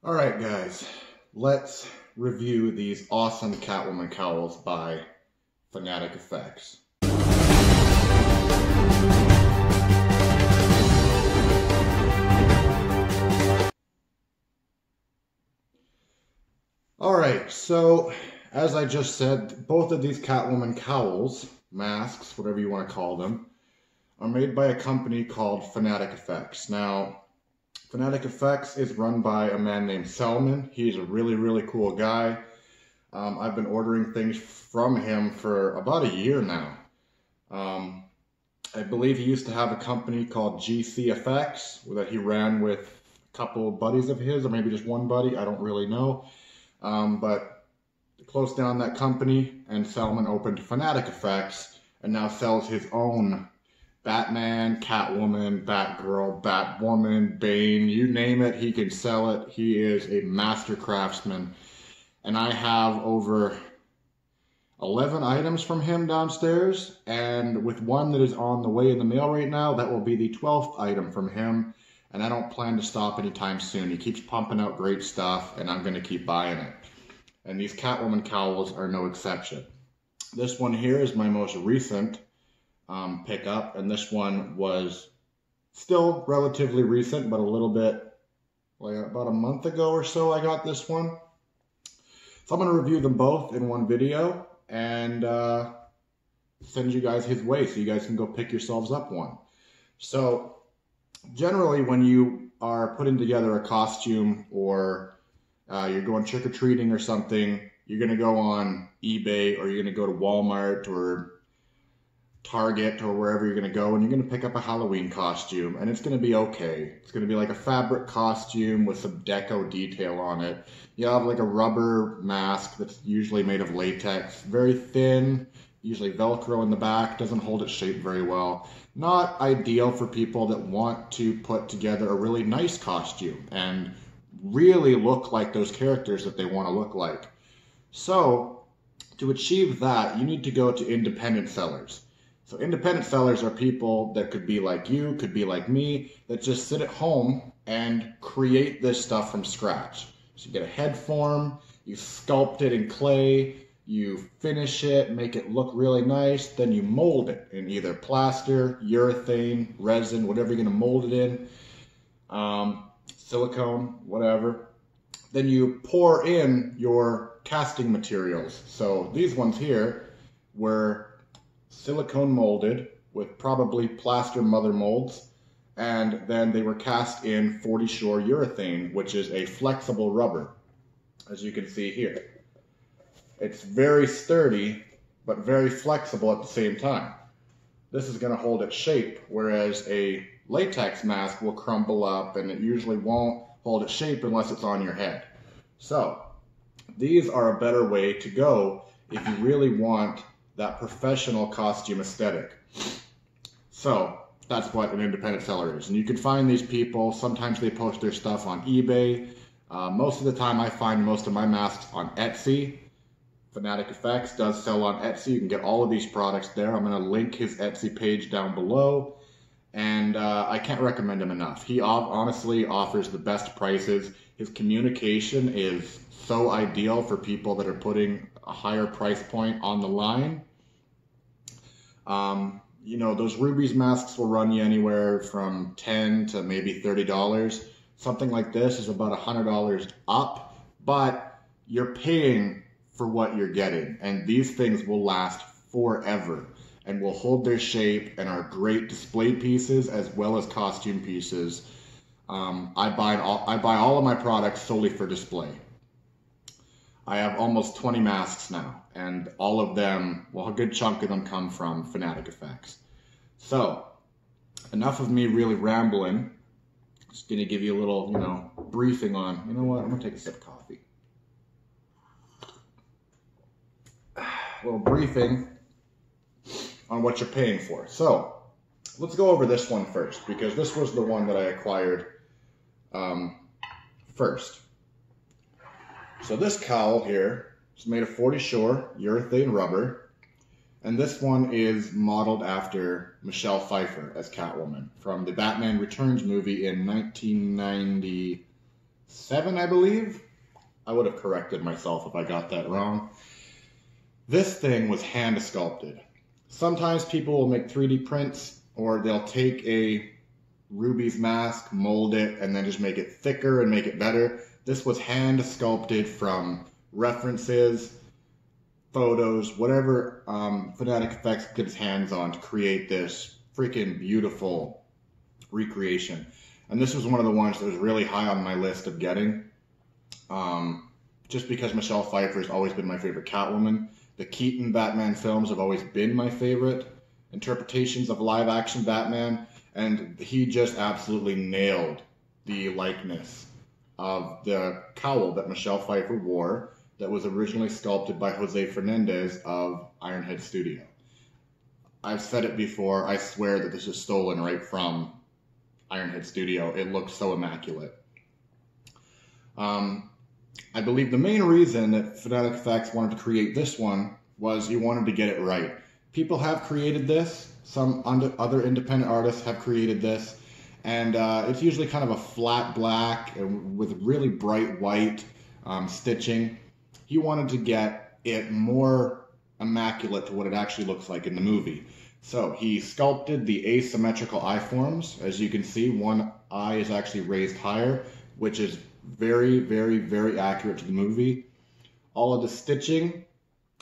Alright guys, let's review these awesome Catwoman cowls by Fanatic Effects. Alright, so as I just said, both of these Catwoman cowls, masks, whatever you want to call them, are made by a company called Fanatic Effects. Now, Fanatic Effects is run by a man named Selman. He's a really cool guy. I've been ordering things from him for about a year now. I believe he used to have a company called GC Effects that he ran with a couple of buddies of his, or maybe just one buddy, I don't really know. But closed down that company, and Selman opened Fanatic Effects and now sells his own Batman, Catwoman, Batgirl, Batwoman, Bane, you name it, he can sell it. He is a master craftsman. And I have over 11 items from him downstairs, and with one that is on the way in the mail right now, that will be the 12th item from him. And I don't plan to stop anytime soon. He keeps pumping out great stuff, and I'm going to keep buying it. And these Catwoman cowls are no exception. This one here is my most recent pickup, and this one was still relatively recent, but a little bit, like about a month ago or so I got this one. So I'm going to review them both in one video and send you guys his way so you guys can go pick yourselves up one. So generally when you are putting together a costume, or you're going trick-or-treating or something, you're going to go on eBay, or you're going to go to Walmart or Target or wherever you're going to go, and you're going to pick up a Halloween costume, and it's going to be okay. It's going to be like a fabric costume with some deco detail on it. You have like a rubber mask that's usually made of latex, very thin, usually Velcro in the back, doesn't hold its shape very well. Not ideal for people that want to put together a really nice costume and really look like those characters that they want to look like. So to achieve that, you need to go to independent sellers. So independent sellers are people that could be like you, could be like me, that just sit at home and create this stuff from scratch. So you get a head form, you sculpt it in clay, you finish it, make it look really nice, then you mold it in either plaster, urethane, resin, whatever you're going to mold it in, silicone, whatever. Then you pour in your casting materials. So these ones here were silicone molded with probably plaster mother molds, and then they were cast in 40 Shore urethane, which is a flexible rubber, as you can see here. It's very sturdy, but very flexible at the same time. This is going to hold its shape, whereas a latex mask will crumble up, and it usually won't hold its shape unless it's on your head. So these are a better way to go if you really want that professional costume aesthetic. So that's what an independent seller is. And you can find these people, sometimes they post their stuff on eBay. Most of the time I find most of my masks on Etsy. Fanatic Effects does sell on Etsy. You can get all of these products there. I'm going to link his Etsy page down below. And I can't recommend him enough. He honestly offers the best prices. His communication is so ideal for people that are putting a higher price point on the line. You know, those Rubies masks will run you anywhere from $10 to maybe $30. Something like this is about $100 up, but you're paying for what you're getting, and these things will last forever and will hold their shape and are great display pieces as well as costume pieces. I buy all of my products solely for display. I have almost 20 masks now, and all of them, well, a good chunk of them come from Fanatic Effects. So, enough of me really rambling. Just gonna give you a little, briefing on, you know what, I'm gonna take a sip of coffee. A little briefing on what you're paying for. So, let's go over this one first, because this was the one that I acquired first. So this cowl here is made of 40 Shore urethane rubber, and this one is modeled after Michelle Pfeiffer as Catwoman from the Batman Returns movie in 1996, 2007, I believe. I would have corrected myself if I got that wrong. This thing was hand sculpted. Sometimes people will make 3D prints, or they'll take a Ruby's mask, mold it, and then just make it thicker and make it better. This was hand sculpted from references, photos, whatever Fanatic Effects could get its hands on to create this freaking beautiful recreation. And this was one of the ones that was really high on my list of getting. Just because Michelle Pfeiffer has always been my favorite Catwoman. The Keaton Batman films have always been my favorite interpretations of live-action Batman. And he just absolutely nailed the likeness of the cowl that Michelle Pfeiffer wore that was originally sculpted by Jose Fernandez of Ironhead Studio. I've said it before, I swear that this is stolen right from Ironhead Studio. It looks so immaculate. I believe the main reason that Fanatic Effects wanted to create this one was he wanted to get it right. People have created this. Some other independent artists have created this. And it's usually kind of a flat black with really bright white stitching. He wanted to get it more immaculate to what it actually looks like in the movie. So he sculpted the asymmetrical eye forms. As you can see, one eye is actually raised higher, which is very, very, very accurate to the movie. All of the stitching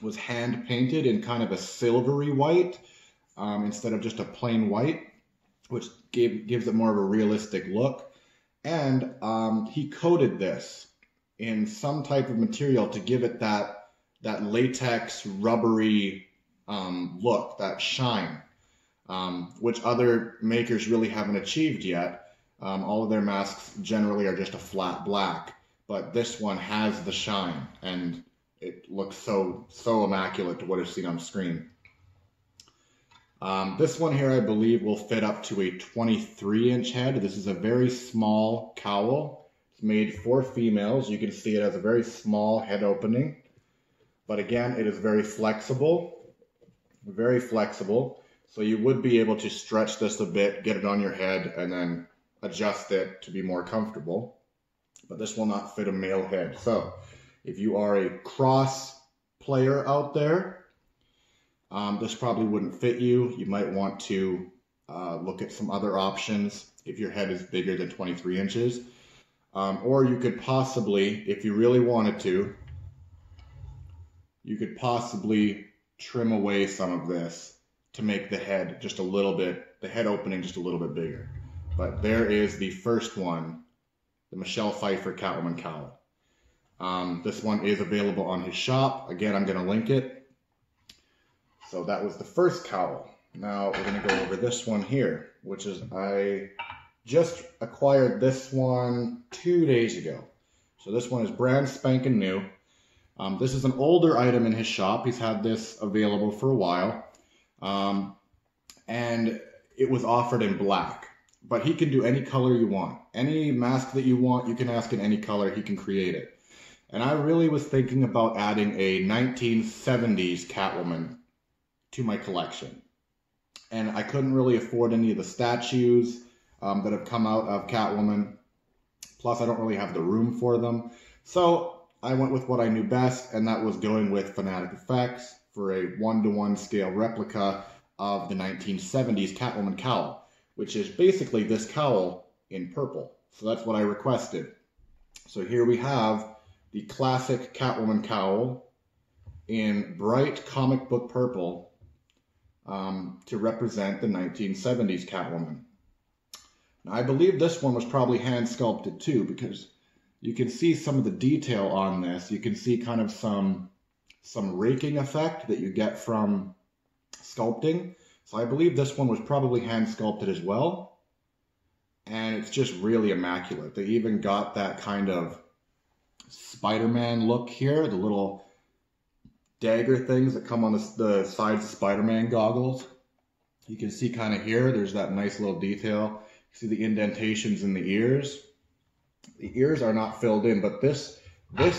was hand painted in kind of a silvery white instead of just a plain white, which gives it more of a realistic look. And he coated this in some type of material to give it that latex, rubbery look, that shine, which other makers really haven't achieved yet. All of their masks generally are just a flat black, but this one has the shine, and it looks so immaculate to what is seen on screen. This one here, I believe, will fit up to a 23-inch head. This is a very small cowl. It's made for females. You can see it has a very small head opening, but again, it is very flexible, so you would be able to stretch this a bit, get it on your head, and then adjust it to be more comfortable, but this will not fit a male head. So if you are a cross player out there, this probably wouldn't fit you. You might want to look at some other options if your head is bigger than 23 inches. Or you could possibly, if you really wanted to, you could possibly trim away some of this to make the head just a little bit, the head opening just a little bit bigger. But there is the first one, the Michelle Pfeiffer Catwoman cowl. This one is available on his shop. Again, I'm going to link it. So that was the first cowl. Now we're going to go over this one here, which is, I just acquired this one 2 days ago. So this one is brand spanking new. This is an older item in his shop. He's had this available for a while. And it was offered in black. But he can do any color you want. Any mask that you want, you can ask in any color, he can create it. And I really was thinking about adding a 1970s Catwoman to my collection. And I couldn't really afford any of the statues that have come out of Catwoman. Plus, I don't really have the room for them. So I went with what I knew best, and that was going with Fanatic Effects for a 1-to-1 scale replica of the 1970s Catwoman cowl, which is basically this cowl in purple. So that's what I requested. So here we have the classic Catwoman cowl in bright comic book purple to represent the 1970s Catwoman. Now, I believe this one was probably hand sculpted too, because you can see some of the detail on this. You can see kind of some raking effect that you get from sculpting. So I believe this one was probably hand sculpted as well. And it's just really immaculate. They even got that kind of Spider-Man look here, the little dagger things that come on the sides of Spider-Man goggles. You can see kind of here, there's that nice little detail. You see the indentations in the ears. The ears are not filled in, but this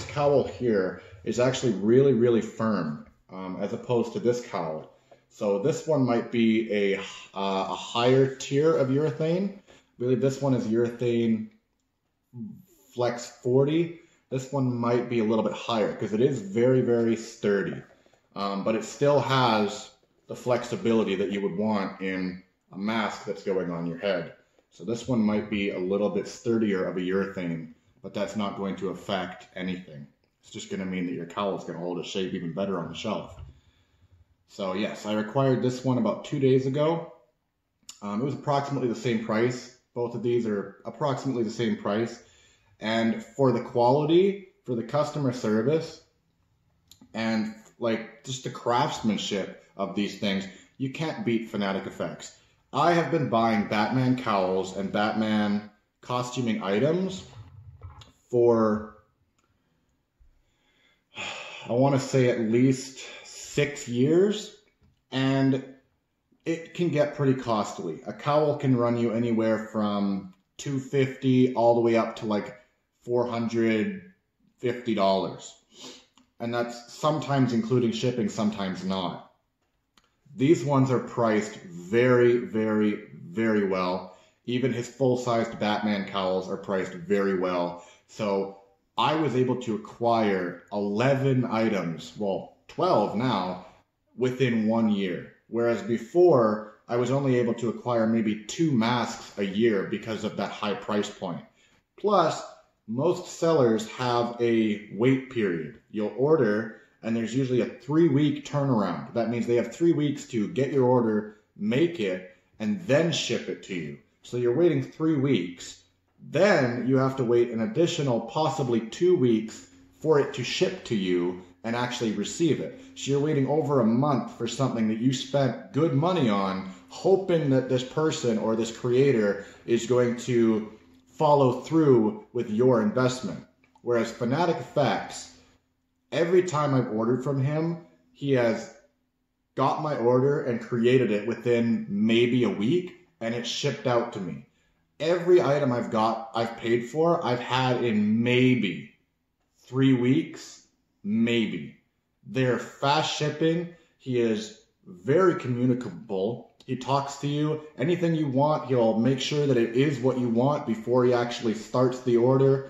cowl here is actually really, really firm as opposed to this cowl. So this one might be a higher tier of urethane. I believe this one is urethane Flex 40. This one might be a little bit higher because it is very, very sturdy. But it still has the flexibility that you would want in a mask that's going on your head. So this one might be a little bit sturdier of a urethane, but that's not going to affect anything. It's just going to mean that your cowl is going to hold its shape even better on the shelf. So yes, I acquired this one about 2 days ago. It was approximately the same price. Both of these are approximately the same price. And for the quality, for the customer service, and like just the craftsmanship of these things, you can't beat Fanatic Effects. I have been buying Batman cowls and Batman costuming items for, I want to say, at least 6 years, and it can get pretty costly. A cowl can run you anywhere from $250 all the way up to like $450. And that's sometimes including shipping, sometimes not. These ones are priced very, very, very well. Even his full-sized Batman cowls are priced very well. So I was able to acquire 11 items, well, 12 now, within 1 year. Whereas before, I was only able to acquire maybe 2 masks a year because of that high price point. Plus, most sellers have a wait period. You'll order, and there's usually a 3-week turnaround. That means they have 3 weeks to get your order, make it, and then ship it to you. So you're waiting 3 weeks. Then you have to wait an additional possibly 2 weeks for it to ship to you and actually receive it. So you're waiting over a month for something that you spent good money on, hoping that this person or this creator is going to follow through with your investment. Whereas Fanatic Effects, every time I've ordered from him, he has got my order and created it within maybe a week, and it's shipped out to me. Every item I've paid for, I've had in maybe 3 weeks, maybe. They're fast shipping. He is very communicable. He talks to you. Anything you want, he'll make sure that it is what you want before he actually starts the order.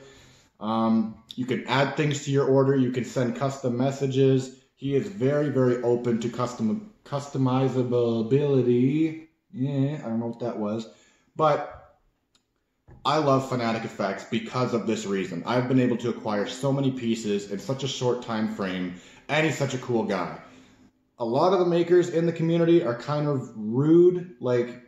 You can add things to your order. You can send custom messages. He is very, very open to customizability. Yeah, I don't know what that was. But I love Fanatic Effects because of this reason. I've been able to acquire so many pieces in such a short time frame, and he's such a cool guy. A lot of the makers in the community are kind of rude. Like,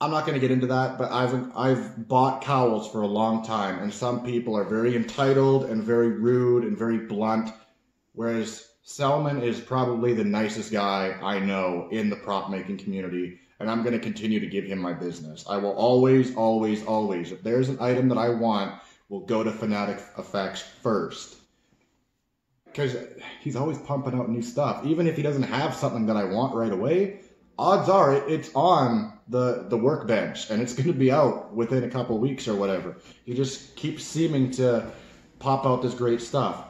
I'm not going to get into that, but I've bought cowls for a long time, and some people are very entitled and very rude and very blunt, whereas Selman is probably the nicest guy I know in the prop making community, and I'm going to continue to give him my business. I will always, always, always, if there's an item that I want, will go to Fanatic Effects first. Because he's always pumping out new stuff. Even if he doesn't have something that I want right away, odds are it's on the workbench, and it's going to be out within a couple weeks or whatever. He just keeps seeming to pop out this great stuff.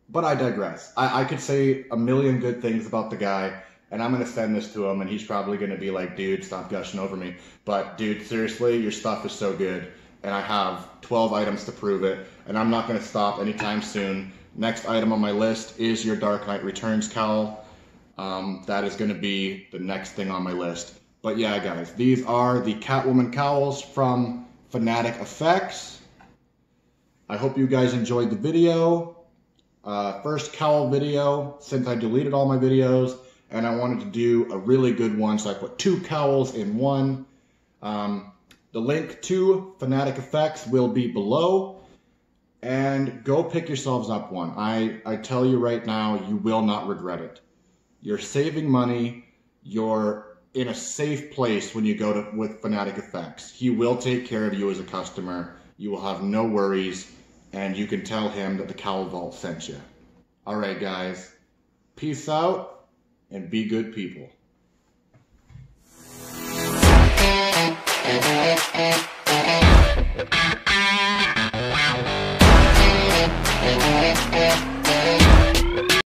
But I digress. I could say a million good things about the guy, and I'm going to send this to him, and he's probably going to be like, dude, stop gushing over me. But dude, seriously, your stuff is so good, and I have 12 items to prove it, and I'm not going to stop anytime soon. Next item on my list is your Dark Knight Returns cowl. That is going to be the next thing on my list. But yeah, guys, these are the Catwoman cowls from Fanatic Effects. I hope you guys enjoyed the video. First cowl video since I deleted all my videos, and I wanted to do a really good one, so I put 2 cowls in one. The link to Fanatic Effects will be below, and go pick yourselves up one. I tell you right now, you will not regret it. You're saving money. You're in a safe place when you go with Fanatic Effects. He will take care of you as a customer. You will have no worries, and you can tell him that the Cowl Vault sent you. All right, guys. Peace out, and be good people.